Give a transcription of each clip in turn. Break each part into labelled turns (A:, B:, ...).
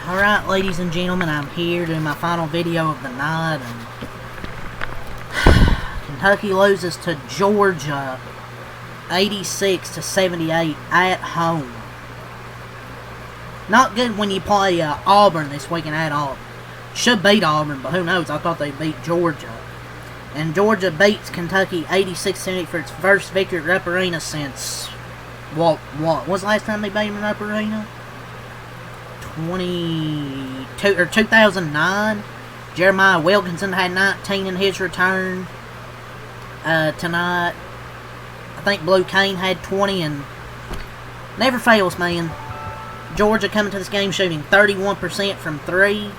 A: Alright, ladies and gentlemen, I'm here doing my final video of the night, and Kentucky loses to Georgia 86-78 at home. Not good when you play Auburn this weekend at Auburn. Should beat Auburn, but who knows? I thought they beat Georgia. And Georgia beats Kentucky 86-78 for its first victory at Rupp Arena since what was the last time they beat them in Rupp Arena? 2009. Jeremiah Wilkinson had 19 in his return tonight. I think Blue Cane had 20, and never fails, man. Georgia coming to this game shooting 31% from 3.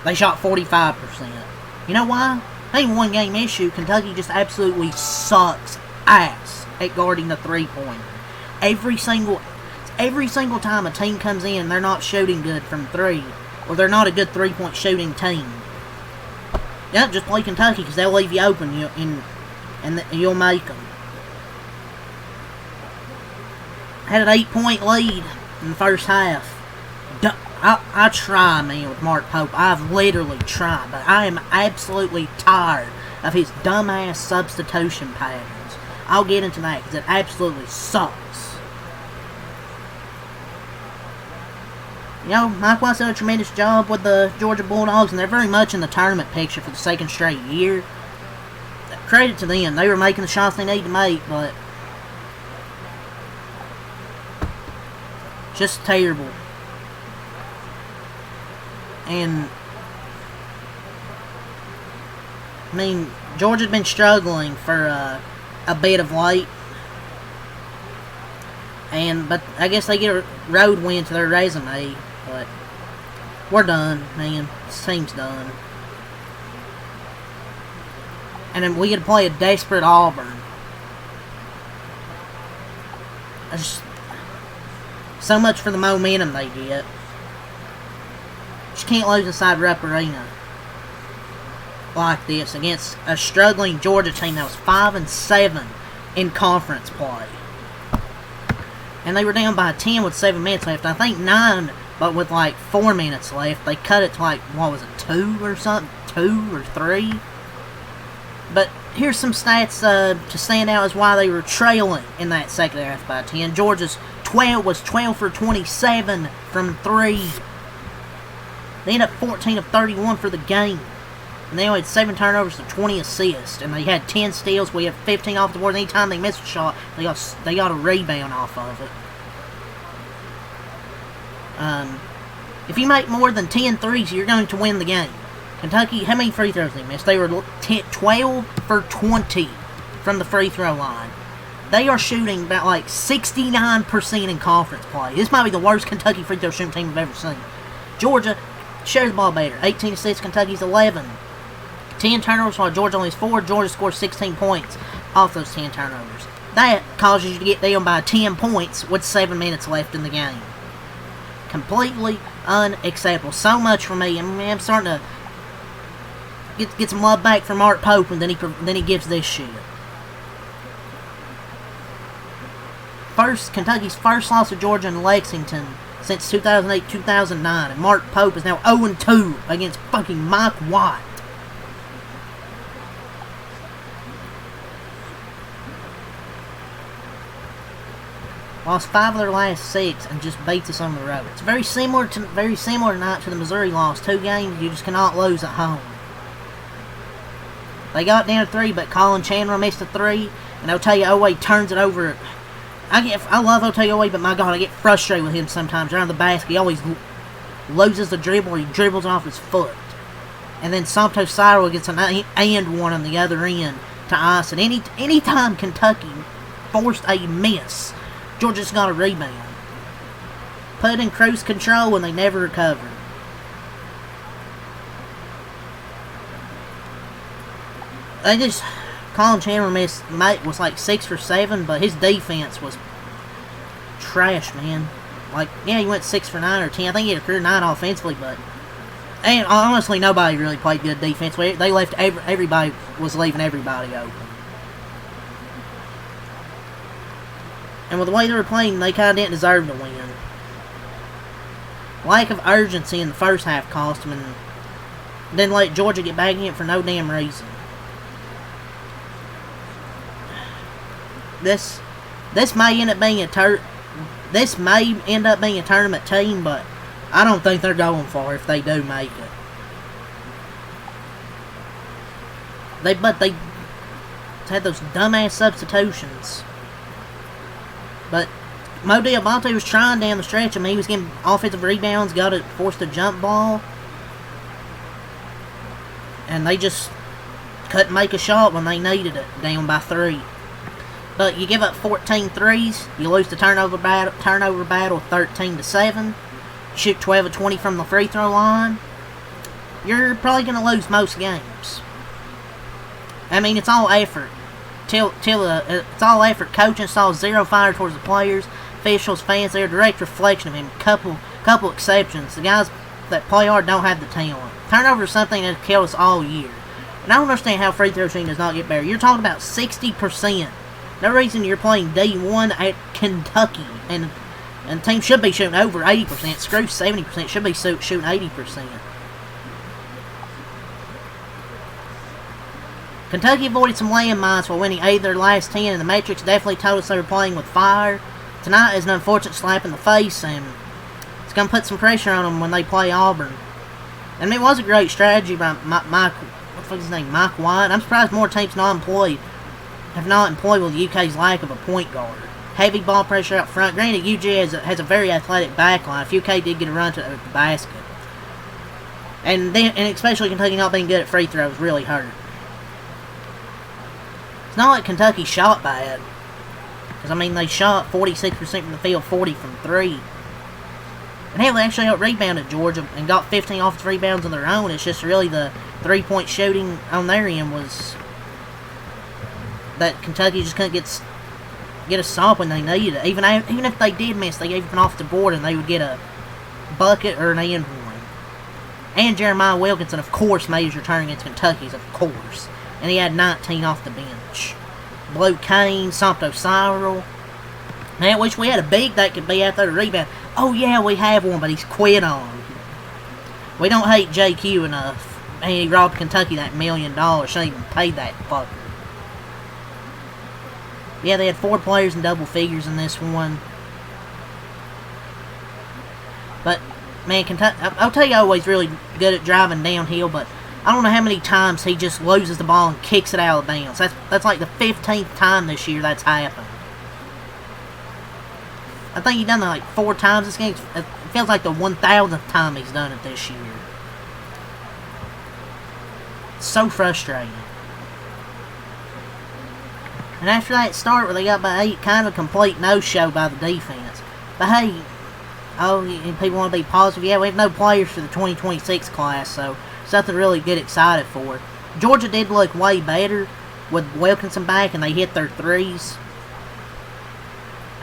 A: They shot 45%. You know why? Ain't one game issue. Kentucky just absolutely sucks ass at guarding the 3-pointer. Every single time a team comes in, they're not shooting good from 3, or they're not a good 3-point shooting team. Yep, just play Kentucky because they'll leave you open, and you'll make them. Had an 8-point lead in the first half. I try, man, with Mark Pope. I've literally tried, but I am absolutely tired of his dumbass substitution patterns. I'll get into that because it absolutely sucks. You know, Mike White's done a tremendous job with the Georgia Bulldogs, and they're very much in the tournament picture for the second straight year. Credit to them. They were making the shots they need to make, but just terrible. And I mean, Georgia's been struggling for a bit of late, but I guess they get a road win to their resume. But we're done, man. This team's done. And then we get to play a desperate Auburn. So much for the momentum they get. Just can't lose inside Rupp Arena like this against a struggling Georgia team that was 5-7 in conference play. And they were down by 10 with 7 minutes left. I think 9, but with like 4 minutes left. They cut it to like, what was it, 2 or something? 2 or 3? But here's some stats to stand out as why they were trailing in that second half by 10. Georgia's 12 for 27 from 3. They ended up 14 of 31 for the game. And they only had 7 turnovers to 20 assists. And they had 10 steals. We had 15 off the board. Anytime they missed a shot, they got a rebound off of it. If you make more than 10 threes, you're going to win the game. Kentucky, how many free throws they missed? They were 12 for 20 from the free throw line. They are shooting about like 69% in conference play. This might be the worst Kentucky free throw shooting team I've ever seen. Georgia shares the ball better. 18 assists, Kentucky's 11. 10 turnovers while Georgia only has 4. Georgia scores 16 points off those 10 turnovers. That causes you to get down by 10 points with 7 minutes left in the game. Completely unacceptable. So much for me. I mean, I'm starting to get some love back from Mark Pope, and then he gives this shit. Kentucky's first loss to Georgia in Lexington since 2008-2009, and Mark Pope is now 0-2 against fucking Mike White. Lost 5 of their last 6 and just beats us on the road. It's very similar tonight to the Missouri loss. 2 games you just cannot lose at home. They got down to 3, but Colin Chandler missed a 3, and Otaoye turns it over. I love Otaoye, but my God, I get frustrated with him sometimes around the basket. He always loses the dribble, or he dribbles off his foot. And then Santo Cyril gets an and one on the other end to ice it. Anytime Kentucky forced a miss, Georgia's got a rebound. Put in cruise control, and they never recovered. Colin Chandler was like 6 for 7, but his defense was trash, man. Like, yeah, he went 6 for 9 or 10. I think he had a career 9 offensively, and honestly, nobody really played good defense. They left everybody was leaving everybody open. And with the way they were playing, they kind of didn't deserve to win. lack of urgency in the first half cost them, and then let Georgia get back in it for no damn reason. This may end up being a tournament team, but I don't think they're going far if they do make it. They had those dumbass substitutions. But Mo Diabate was trying down the stretch. I mean, he was getting offensive rebounds, forced a jump ball. And they just couldn't make a shot when they needed it, down by 3. But you give up 14 threes, you lose the turnover battle 13-7. Shoot 12 of 20 from the free throw line. You're probably going to lose most games. I mean, it's all effort. It's all effort. Coaching saw zero fire towards the players, officials, fans. They're a direct reflection of him. Couple exceptions. The guys that play hard don't have the talent. Turnover is something that's killed us all year. And I don't understand how free throw shooting does not get better. You're talking about 60%. No reason you're playing D1 at Kentucky. And the team should be shooting over 80%. Screw 70%. Should be shooting 80%. Kentucky avoided some landmines while winning 8 of their last 10, and the metrics definitely told us they were playing with fire. Tonight is an unfortunate slap in the face, and it's going to put some pressure on them when they play Auburn. And it was a great strategy by Mike White. I'm surprised more teams have not employed with the UK's lack of a point guard. Heavy ball pressure up front. Granted, UG has a very athletic backline. If UK did get a run to the basket. And especially Kentucky not being good at free throws really hurt. It's not like Kentucky shot bad. Because, I mean, they shot 46% from the field, 40 from 3. And hell, they actually out-rebounded Georgia and got 15 offensive rebounds on their own. It's just really the three-point shooting on their end was that Kentucky just couldn't get a stop when they needed it. Even if they did miss, they gave them off the board and they would get a bucket or an end one. And Jeremiah Wilkinson, of course, made his return against Kentucky's, of course. And he had 19 off the bench. Blue Kane, Santo Cyril. Man, I wish we had a big that could be out there to rebound. Oh yeah, we have one, but he's quit on. We don't hate JQ enough. Man, he robbed Kentucky that $1 million. Shouldn't even pay that fucker. Yeah, they had 4 players in double figures in this one. But, man, Kentucky, I'll tell you, always really good at driving downhill, but I don't know how many times he just loses the ball and kicks it out of bounds. That's like the 15th time this year that's happened. I think he's done that like 4 times this game. It feels like the 1,000th time he's done it this year. It's so frustrating. And after that start where they got by 8, kind of a complete no-show by the defense. But hey, and people want to be positive. Yeah, we have no players for the 2026 class, so something to really get excited for. Georgia did look way better with Wilkinson back, and they hit their threes.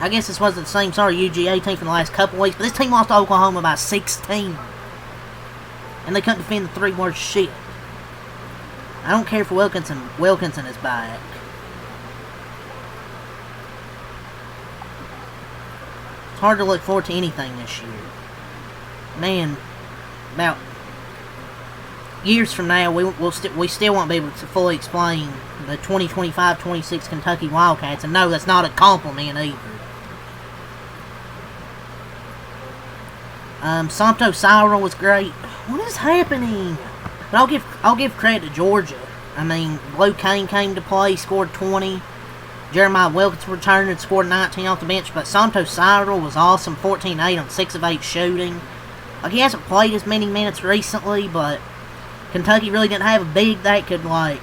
A: I guess this wasn't the same sort of UGA team for the last couple weeks, but this team lost to Oklahoma by 16. And they couldn't defend the 3 worth shit. I don't care if Wilkinson is back. It's hard to look forward to anything this year. Man, about years from now, we still won't be able to fully explain the 2025-26 Kentucky Wildcats, and no, that's not a compliment either. Santo Cyril was great. What is happening? But I'll give credit to Georgia. I mean, Blue Kane came to play, scored 20. Jeremiah Wilkinson returned and scored 19 off the bench, but Santo Cyril was awesome, 14-8 on 6 of 8 shooting. Like, he hasn't played as many minutes recently, but Kentucky really didn't have a big that could, like,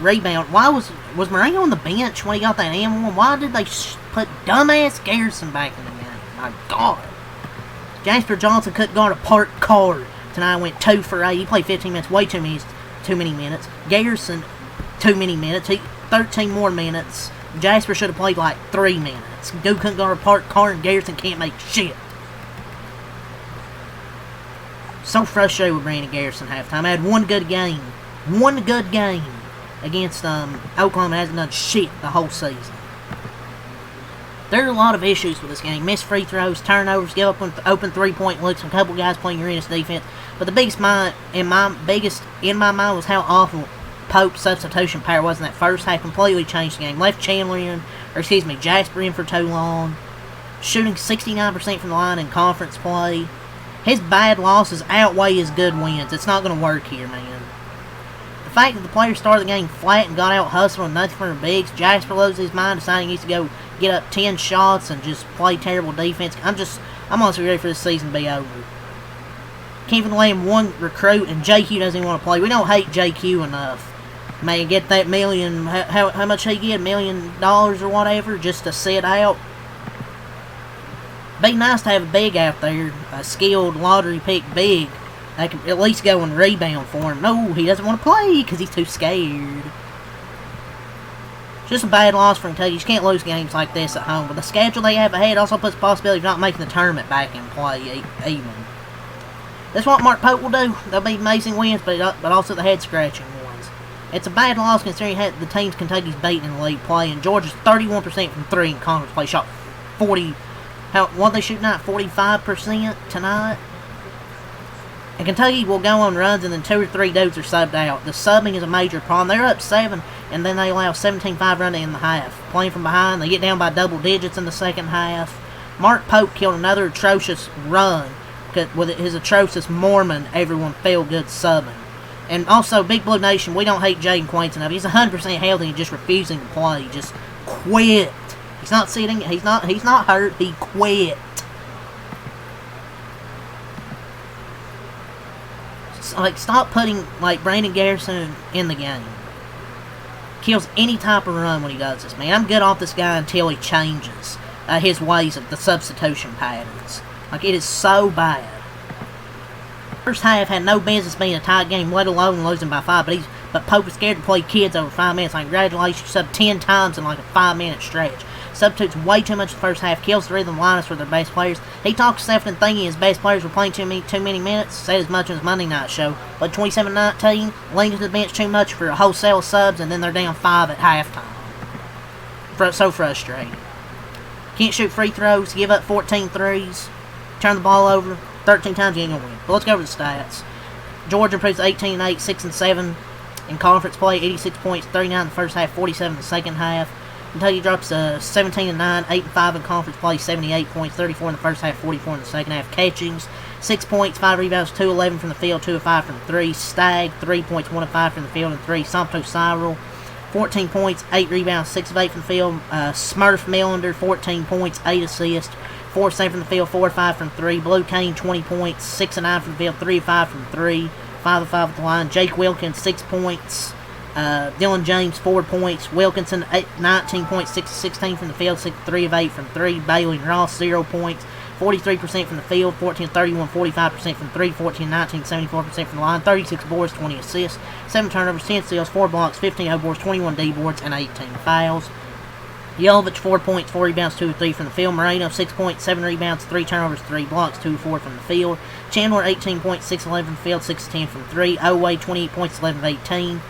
A: rebound. Why was Moreno on the bench when he got that M1? Why did they put dumbass Garrison back in the game? My God. Jasper Johnson couldn't guard a parked car. Tonight went 2 for 8. He played 15 minutes, way too many minutes. Garrison, too many minutes. 13 more minutes. Jasper should have played like 3 minutes. Dude couldn't guard a parked car, and Garrison can't make shit. So frustrated with Brandon Garrison halftime. I had one good game. One good game against Oklahoma. Hasn't done shit the whole season. There are a lot of issues with this game. Missed free throws, turnovers, give up open three-point looks, and a couple guys playing horrendous defense. But the biggest in my mind was how awful Pope's substitution power was in that first half. Completely changed the game. Left Jasper in for too long. Shooting 69% from the line in conference play. His bad losses outweigh his good wins. It's not going to work here, man. The fact that the players started the game flat and got out hustled and nothing for their bigs. Jasper loses his mind, deciding he needs to go get up 10 shots and just play terrible defense. I'm honestly ready for this season to be over. Can't even land one recruit, and JQ doesn't even want to play. We don't hate JQ enough. Man, get that million, how much he get, $1 million or whatever, just to sit out. Be nice to have a big out there, a skilled lottery pick big. They can at least go and rebound for him. No, he doesn't want to play because he's too scared. Just a bad loss for Kentucky. You just can't lose games like this at home. But the schedule they have ahead also puts the possibility of not making the tournament back in play even. That's what Mark Pope will do. There'll be amazing wins, but also the head-scratching ones. It's a bad loss considering the teams Kentucky's beaten in the league play. And Georgia's 31% from 3 in conference play. Shot 40... what they shoot tonight? 45% tonight? And Kentucky will go on runs and then 2 or 3 dudes are subbed out. The subbing is a major problem. They're up 7 and then they allow 17-5 run in the half. Playing from behind, they get down by double digits in the second half. Mark Pope killed another atrocious run with his atrocious Mormon everyone feel good subbing. And also, Big Blue Nation, we don't hate Jaden Quainton enough. He's 100% healthy and just refusing to play. Just quit. He's not sitting. He's not hurt. He quit. Like, stop putting Brandon Garrison in the game. Kills any type of run when he does this, man. I'm good off this guy until he changes his ways of the substitution patterns. Like, it is so bad. First half had no business being a tight game, let alone losing by 5. But Pope was scared to play kids over 5 minutes. Like, congratulations, sub 10 times in like a 5-minute stretch. Substitutes way too much in the first half. Kills the rhythm lineups for their best players. He talks Stephen and thinking his best players were playing too many minutes. Said as much as Monday night show. But 27-19, leaning to the bench too much for a wholesale subs, and then they're down 5 at halftime. So frustrating. Can't shoot free throws. Give up 14 threes. Turn the ball over 13 times. You ain't gonna win. But let's go over the stats. Georgia improves 18-8, 6-7 in conference play. 86 points, 39 in the first half, 47 in the second half. Kentucky drops 17-9, 8-5 in conference play, 78 points, 34 in the first half, 44 in the second half. Catchings, 6 points, 5 rebounds, 2-11 from the field, 2 of 5 from 3. Stagg, 3 points, 1 of 5 from the field, and 3. Somto Cyril, 14 points, 8 rebounds, 6 of 8 from the field. Smurf Millender, 14 points, 8 assists, 4 of 7 from the field, 4 of 5 from 3. Blue Kane, 20 points, 6 of 9 from the field, 3 of 5 from 3. 5 of 5 at the line. Jake Wilkins, 6 points. Dylan James, 4 points. Wilkinson, 19 points, 6 of 16 from the field, 3 of 8 from 3. Bailey and Ross, 0 points, 43% from the field, 14-31, 45% from 3, 14-19, 74% from the line, 36 boards, 20 assists, 7 turnovers, 10 steals, 4 blocks, 15 O-boards, 21 D-boards, and 18 fouls. Yelovich, 4 points, 4 rebounds, 2 of 3 from the field. Moreno, 6 points, 7 rebounds, 3 turnovers, 3 blocks, 2 of 4 from the field. Chandler, 18 points, 6 of 11 from the field, 6 of 10 from 3. Oway, 28 points, 11 of 18.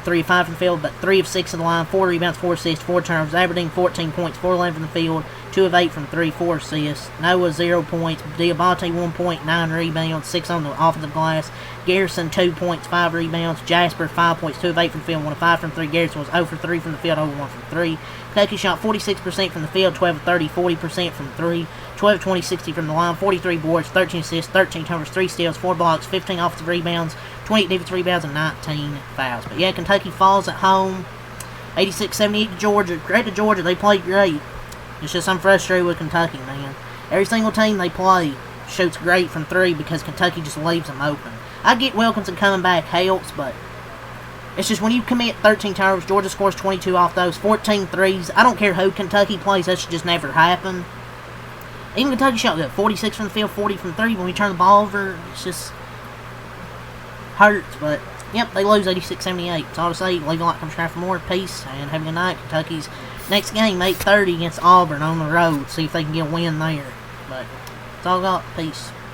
A: 3 of 5 from the field, but 3 of 6 in the line, 4 rebounds, 4 assists, 4 turnovers. Aberdeen, 14 points, 4 of 11 from the field, 2 of 8 from 3, 4 assists. Noah, 0 points. Diabate, 1 point, 9 rebounds, 6 on the offensive glass. Garrison, 2 points, 5 rebounds. Jasper, 5 points, 2 of 8 from the field, 1 of 5 from 3. Garrison was 0 for 3 from the field, 0 1 from 3. Kentucky shot 46% from the field, 12 of 30, 40% from 3. 12 20, 60 from the line, 43 boards, 13 assists, 13 turnovers, 3 steals, 4 blocks, 15 offensive rebounds, 28 defensive rebounds, and 19 fouls. But yeah, Kentucky falls at home, 86-78 to Georgia. Great to Georgia, they played great. It's just I'm frustrated with Kentucky, man. Every single team they play shoots great from 3 because Kentucky just leaves them open. I get Wilkinson coming back helps, but it's just when you commit 13 turnovers, Georgia scores 22 off those, 14 threes. I don't care who Kentucky plays, that should just never happen. Even Kentucky shot good, 46 from the field, 40 from 3. When we turn the ball over, it's just hurts. But, yep, they lose 86-78. That's all to say. Leave a like, subscribe for more. Peace, and have a good night. Kentucky's next game, 8:30 against Auburn on the road. See if they can get a win there. But, that's all I got. Peace.